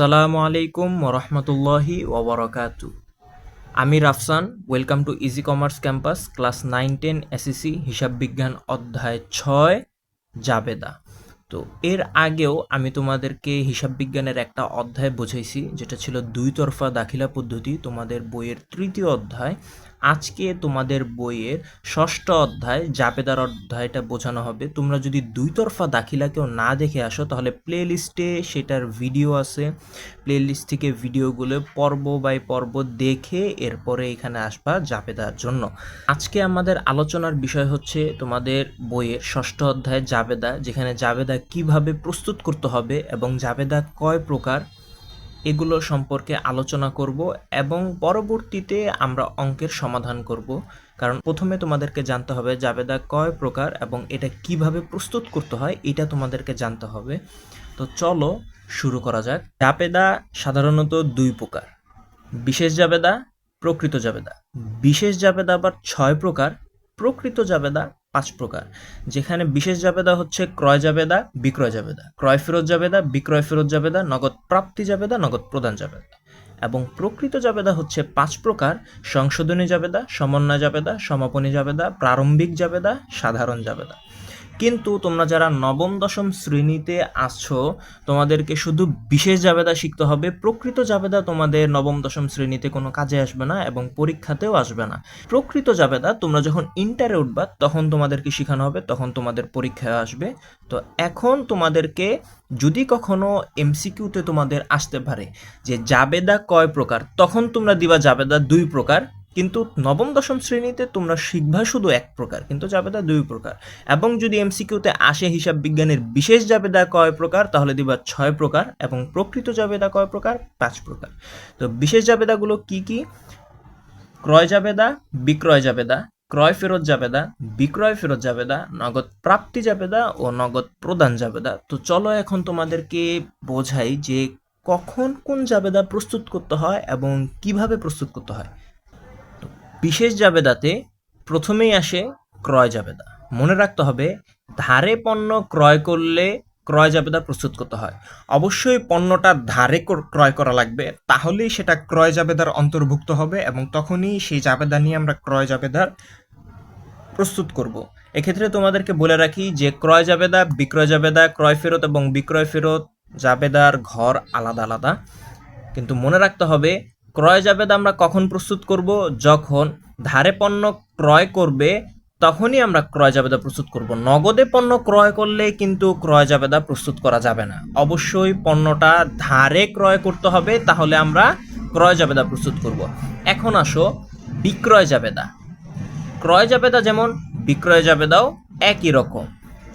আসসালামু আলাইকুম ওরহমতুল্লাহি ওবরাকাতু। আমি Rafsan. Welcome to easy commerce campus class 9-10 SSC হিসাব বিজ্ঞান অধ্যায় 6 জাবেদা। তো এর আগেও আমি তোমাদেরকে হিসাব বিজ্ঞানের একটা অধ্যায় বুঝাইছি, যেটা ছিল দুই তরফা দাখিলা পদ্ধতি, তোমাদের বইয়ের তৃতীয় অধ্যায়। আজকে তোমাদের বইয়ের ষষ্ঠ অধ্যায় জাবেদার অধ্যায়টা বোঝানো হবে। তোমরা যদি দুই তরফা দাখিলা কেউ না দেখে আসো, তাহলে প্লে লিস্টে সেটার ভিডিও আছে। প্লে লিস্ট থেকে ভিডিওগুলো পর্ব বাই পর্ব দেখে এরপরে এখানে আসবা জাবেদার জন্য। আজকে আমাদের আলোচনার বিষয় হচ্ছে তোমাদের বইয়ের ষষ্ঠ অধ্যায় জাবেদা, যেখানে জাবেদা কিভাবে প্রস্তুত করতে হবে এবং জাবেদা কয় প্রকার এগুলো সম্পর্কে আলোচনা করব, এবং পরবর্তীতে আমরা অঙ্কের সমাধান করব। কারণ প্রথমে তোমাদেরকে জানতে হবে জাবেদা কয় প্রকার এবং এটা কিভাবে প্রস্তুত করতে হয়, এটা তোমাদেরকে জানতে হবে। তো চলো শুরু করা যাক। জাবেদা সাধারণত দুই প্রকার: বিশেষ জাবেদা, প্রকৃত জাবেদা। বিশেষ জাবেদা আবার 6 প্রকার, প্রকৃত জাবেদা 5 প্রকার। যেখানে বিশেষ জাবেদা হচ্ছে ক্রয় জাবেদা, বিক্রয় জাবেদা, ক্রয় ফেরত জাবেদা, বিক্রয় ফেরত জাবেদা, নগদ প্রাপ্তি জাবেদা, নগদ প্রদান জাবেদা। এবং প্রকৃত জাবেদা হচ্ছে 5 প্রকার: সংশোধনী জাবেদা, সমন্বয় জাবেদা, সমাপনী জাবেদা, প্রারম্ভিক জাবেদা, সাধারণ জাবেদা। কিন্তু তোমরা যারা নবম দশম শ্রেণীতে আছো, তোমাদেরকে শুধু বিশেষ জাবেদা শিখতে হবে। প্রকৃত জাবেদা তোমাদের নবম দশম শ্রেণীতে কোনো কাজে আসবে না এবং পরীক্ষাতেও আসবে না। প্রকৃত জাবেদা তোমরা যখন ইন্টারে উঠবা তখন তোমাদেরকে শেখানো হবে, তখন তোমাদের পরীক্ষায় আসবে। তো এখন তোমাদেরকে যদি কখনো এমসিকিউতে তোমাদের আসতে পারে যে জাবেদা কয় প্রকার, তখন তোমরা দিবা জাবেদা 2 প্রকার। কিন্তু নবম দশম শ্রেণীতে তোমরা শিখবা শুধু 1 প্রকার, কিন্তু জাবেদা 2 প্রকার। এবং যদি এমসিকিউতে আসে হিসাব বিজ্ঞানের বিশেষ জাবেদা কয় প্রকার, তাহলে দিবা 6 প্রকার, এবং প্রকৃত জাবেদা কয় প্রকার, 5 প্রকার। তো বিশেষ জাবেদাগুলো কি কি? ক্রয় জাবেদা, বিক্রয় জাবেদা, ক্রয় ফেরত জাবেদা, বিক্রয় ফেরত জাবেদা, নগদ প্রাপ্তি জাবেদা ও নগদ প্রদান জাবেদা। তো চলো এখন তোমাদেরকে বোঝাই যে কখন কোন জাবেদা প্রস্তুত করতে হয় এবং কিভাবে প্রস্তুত করতে হয়। বিশেষ জাবেদাতে প্রথমেই আসে ক্রয় জাবেদা। মনে রাখতে হবে, ধারে পণ্য ক্রয় করলে ক্রয় জাবেদা প্রস্তুত করতে হয়। অবশ্যই পণ্যটা ধারে ক্রয় করা লাগবে, তাহলেই সেটা ক্রয় জাবেদার অন্তর্ভুক্ত হবে এবং তখনই সেই জাবেদা নিয়ে আমরা ক্রয় জাবেদার প্রস্তুত করব। এক্ষেত্রে তোমাদেরকে বলে রাখি যে ক্রয় জাবেদা, বিক্রয় জাবেদা, ক্রয় ফেরত এবং বিক্রয় ফেরত জাবেদার ঘর আলাদা আলাদা। কিন্তু মনে রাখতে হবে, ক্রয় জাবেদা আমরা কখন প্রস্তুত করব? যখন ধারে পণ্য ক্রয় করবে তখনই আমরা ক্রয় জাবেদা প্রস্তুত করব। নগদে পণ্য ক্রয় করলে কিন্তু ক্রয় জাবেদা প্রস্তুত করা যাবে না। অবশ্যই পণ্যটা ধারে ক্রয় করতে হবে, তাহলে আমরা ক্রয় জাবেদা প্রস্তুত করব। এখন আসো বিক্রয় জাবেদা। ক্রয় জাবেদা যেমন, বিক্রয় জাবেদাও একই রকম।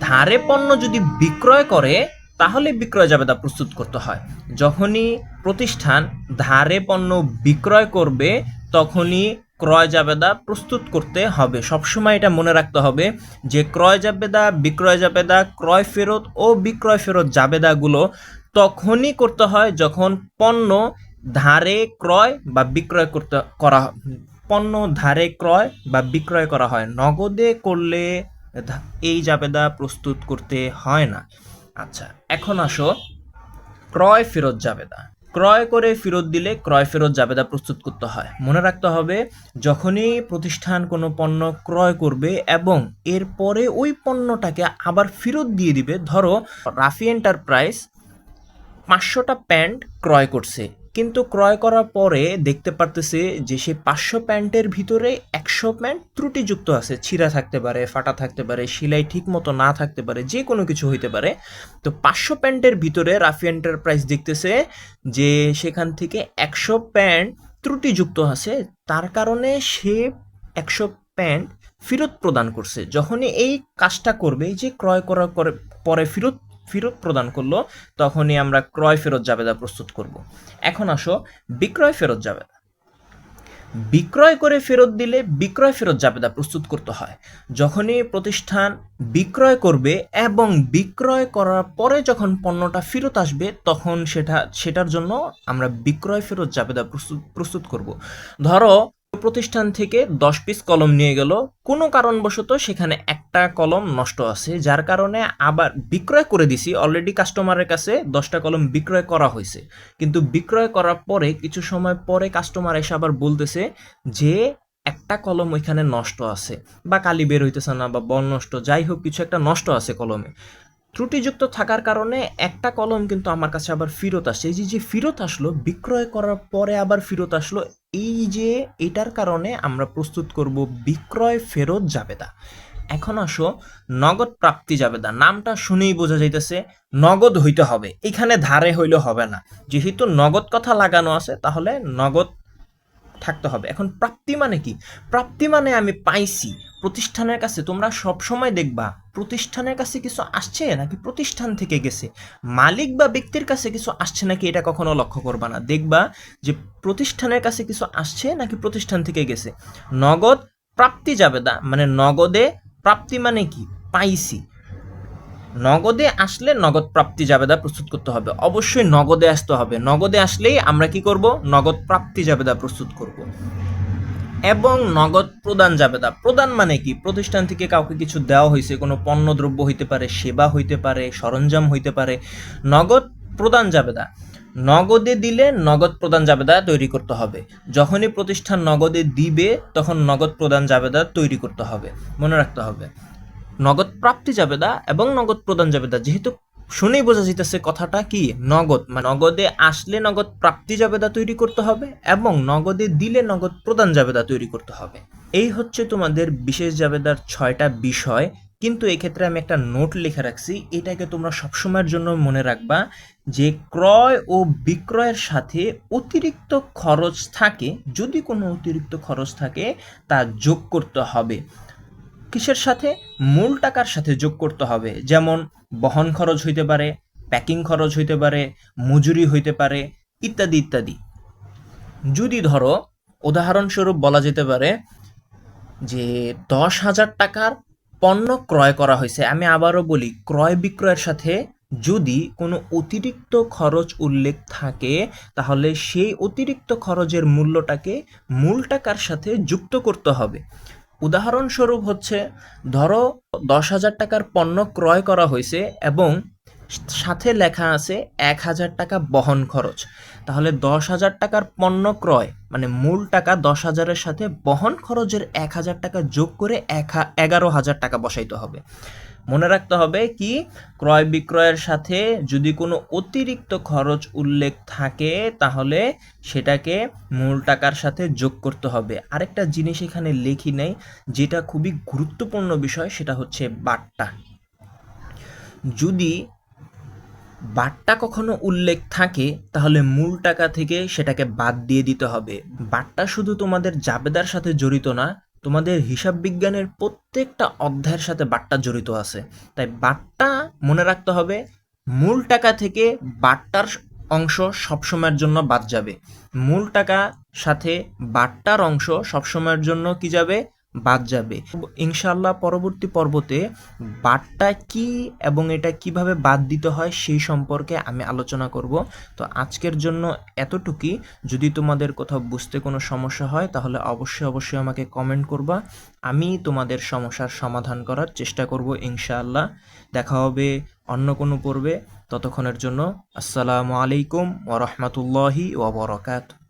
ধারে পণ্য যদি বিক্রয় করে তাহলে বিক্রয় জাবেদা প্রস্তুত করতে হয়। যখনই প্রতিষ্ঠান ধারে পণ্য বিক্রয় করবে তখনই ক্রয় জাবেদা প্রস্তুত করতে হবে। সবসময় এটা মনে রাখতে হবে যে ক্রয় জাবেদা, বিক্রয় জাবেদা, ক্রয় ফেরত ও বিক্রয় ফেরত জাবেদাগুলো তখনই করতে হয় যখন পণ্য ধারে ক্রয় বা বিক্রয় করা পণ্য ধারে ক্রয় বা বিক্রয় করা হয়। নগদে করলে এই জাবেদা প্রস্তুত করতে হয় না। আচ্ছা, এখন আসো ক্রয় ফেরত জাবেদা। ক্রয় করে ফেরত দিলে ক্রয় ফেরত জাবেদা প্রস্তুত করতে হয়। মনে রাখতে হবে, যখনই প্রতিষ্ঠান কোনো পণ্য ক্রয় করবে এবং এরপরে ওই পণ্যটাকে আবার ফেরত দিয়ে দিবে, ধরো রাফি এন্টারপ্রাইজ 500টা প্যান্ট ক্রয় করছে, কিন্তু ক্রয় করার পরে দেখতে পারতেছে যে সে 500 প্যান্টের ভিতরে 100 প্যান্ট ত্রুটিযুক্ত আছে, ছিঁড়া থাকতে পারে, ফাটা থাকতে পারে, সেলাই ঠিক মতো না থাকতে পারে, যে কোনো কিছু হইতে পারে। তো 500 প্যান্টের ভিতরে রাফি এন্টারপ্রাইজ দেখতেছে যে সেখান থেকে 100 প্যান্ট ত্রুটিযুক্ত আছে, তার কারণে সে 100 প্যান্ট ফেরত প্রদান করছে। যখনই এই কাজটা করবে, যে ক্রয় করার পরে ফেরত প্রদান করলো, তখনই আমরা ক্রয় ফেরত জাবেদা প্রস্তুত করব। এখন আসো বিক্রয় ফেরত জাবেদা। বিক্রয় করে ফেরত দিলে বিক্রয় ফেরত জাবেদা প্রস্তুত করতে হয়। যখনই প্রতিষ্ঠান বিক্রয় করবে এবং বিক্রয় করার পরে যখন পণ্যটা ফেরত আসবে, তখন সেটার জন্য আমরা বিক্রয় ফেরত জাবেদা প্রস্তুত করব। ধরো প্রতিষ্ঠান থেকে 10 পিস কলম নিয়ে গেল, কোনো কারণবশত সেখানে একটা কলম নষ্ট আছে, যার কারণে আবার বিক্রয় করে দিছি। অলরেডি কাস্টমারের কাছে 10টা কলম বিক্রয় করা হয়েছে, কিন্তু বিক্রয় করার পরে কিছু সময় পরে কাস্টমার এসে আবার বলতেছে যে একটা কলম ওইখানে নষ্ট আছে, বা কালি বের হইতেছে না, বা বল নষ্ট, যাই হোক কিছু একটা নষ্ট আছে কলমে। ত্রুটিযুক্ত থাকার কারণে একটা কলম কিন্তু আমার কাছে আবার ফেরত আসছে। এই যে ফেরত আসলো, বিক্রয় করার পরে আবার ফেরত আসলো, এই যে এটার কারণে আমরা প্রস্তুত করব বিক্রয় ফেরত জাবেদা। এখন আসো নগদ প্রাপ্তি জাবেদা। নামটা শুনেই বোঝা যাইতেছে নগদ হইতে হবে, এখানে ধারে হইলে হবে না। যেহেতু নগদ কথা লাগানো আছে, তাহলে নগদ থাকতে হবে। এখন প্রাপ্তি মানে কি? প্রাপ্তি মানে আমি পাইছি প্রতিষ্ঠানের কাছে। তোমরা সব সময় দেখবা প্রতিষ্ঠানের কাছে কিছু আসছে নাকি প্রতিষ্ঠান থেকে গেছে, মালিক বা ব্যক্তির কাছে কিছু আসছে নাকি, এটা কখনো লক্ষ্য করবা না। দেখবা যে প্রতিষ্ঠানের কাছে কিছু আসছে নাকি প্রতিষ্ঠান থেকে গেছে। নগদ প্রাপ্তি জাবেদা মানে নগদে প্রাপ্তি মানে কি? পাইছি। নগদে আসলে নগদ প্রাপ্তি জাবেদা প্রস্তুত করতে হবে, অবশ্যই নগদে আসতে হবে। নগদে আসলেই আমরা কি করব? নগদ প্রাপ্তি জাবেদা প্রস্তুত করব। এবং নগদ প্রদান জাবেদা। প্রদান মানে কি? প্রতিষ্ঠান থেকে কাউকে কিছু দেওয়া হয়েছে, কোনো পণ্য দ্রব্য হইতে পারে, সেবা হইতে পারে, সরঞ্জাম হইতে পারে। নগদ প্রদান জাবেদা, নগদে দিলে নগদ প্রদান জাবেদা তৈরি করতে হবে। যখনই প্রতিষ্ঠান নগদে দিবে তখন নগদ প্রদান জাবেদা তৈরি করতে হবে, মনে রাখতে হবে। নগদ প্রাপ্তি জাবেদা এবং নগদ প্রদান জাবেদা, যেহেতু শুনেই বোঝা যাইতেছে কথাটা কি নগদ, মানে নগদে আসলে নগদ প্রাপ্তি জাবেদা তৈরি করতে হবে এবং নগদে দিলে নগদ প্রদান জাবেদা তৈরি করতে হবে। এই হচ্ছে তোমাদের বিশেষ জাবেদার 6টা বিষয়। কিন্তু এক্ষেত্রে আমি একটা নোট লিখে রাখছি, এটাকে তোমরা সবসময়ের জন্য মনে রাখবা যে ক্রয় ও বিক্রয়ের সাথে অতিরিক্ত খরচ থাকে, যদি কোনো অতিরিক্ত খরচ থাকে তা যোগ করতে হবে। কিসের সাথে? মূল টাকার সাথে যোগ করতে হবে। যেমন বহন খরচ হইতে পারে, প্যাকিং খরচ হইতে পারে, মজুরি হইতে পারে, ইত্যাদি ইত্যাদি। যদি ধরো উদাহরণস্বরূপ বলা যেতে পারে যে 10,000 টাকার পণ্য ক্রয় করা হয়েছে, আমি আবারও বলি ক্রয় বিক্রয়ের সাথে যদি কোনো অতিরিক্ত খরচ উল্লেখ থাকে তাহলে সেই অতিরিক্ত খরচের মূল্যটাকে মূল টাকার সাথে যুক্ত করতে হবে। উদাহরণস্বরূপ হচ্ছে, ধরো 10,000 টাকার পণ্য ক্রয় করা হয়েছে এবং সাথে লেখা আছে 1,000 টাকা বহন খরচ। তাহলে 10,000 টাকার পণ্য ক্রয় মানে মূল টাকা 10,000-এর সাথে বহন খরচের 1,000 টাকা যোগ করে 11,000 টাকা বসাইতে হবে। মনে রাখতে হবে কি, ক্রয় বিক্রয়ের সাথে যদি কোনো অতিরিক্ত খরচ উল্লেখ থাকে তাহলে সেটাকে মূল টাকার সাথে যোগ করতে হবে। আরেকটা জিনিস এখানে লেখি নাই, যেটা খুবই গুরুত্বপূর্ণ বিষয়, সেটা হচ্ছে বাট্টা। যদি বাট্টা কখনো উল্লেখ থাকে তাহলে মূল টাকা থেকে সেটাকে বাদ দিয়ে দিতে হবে। বাট্টা শুধু তোমাদের জাবেদার সাথে জড়িত না, তোমাদের হিসাব বিজ্ঞানের প্রত্যেকটা অধ্যায়ের সাথে বাট্টা জড়িত আছে। তাই বাট্টা মনে রাখতে হবে, মূল টাকা থেকে বাট্টার অংশ সবসময়ের জন্য বাদ যাবে। মূল টাকা সাথে বাট্টার অংশ সবসময়ের জন্য কি যাবে? বাদ যাবে। ইনশাআল্লাহ পরবর্তী পর্বতে বাট্টা কি এবং এটা কিভাবে বাদ দিতে হয় সেই সম্পর্কে আমি আলোচনা করব। তো আজকের জন্য এতটুকুই। যদি তোমাদের কোথাও বুঝতে কোনো সমস্যা হয় তাহলে অবশ্যই আমাকে কমেন্ট করবা, আমি তোমাদের সমস্যার সমাধান করার চেষ্টা করব ইনশাআল্লাহ। দেখা হবে অন্য কোনো পর্বে। ততক্ষণের জন্য আসসালামু আলাইকুম ওয়া রাহমাতুল্লাহি ওয়া বারাকাতুহু।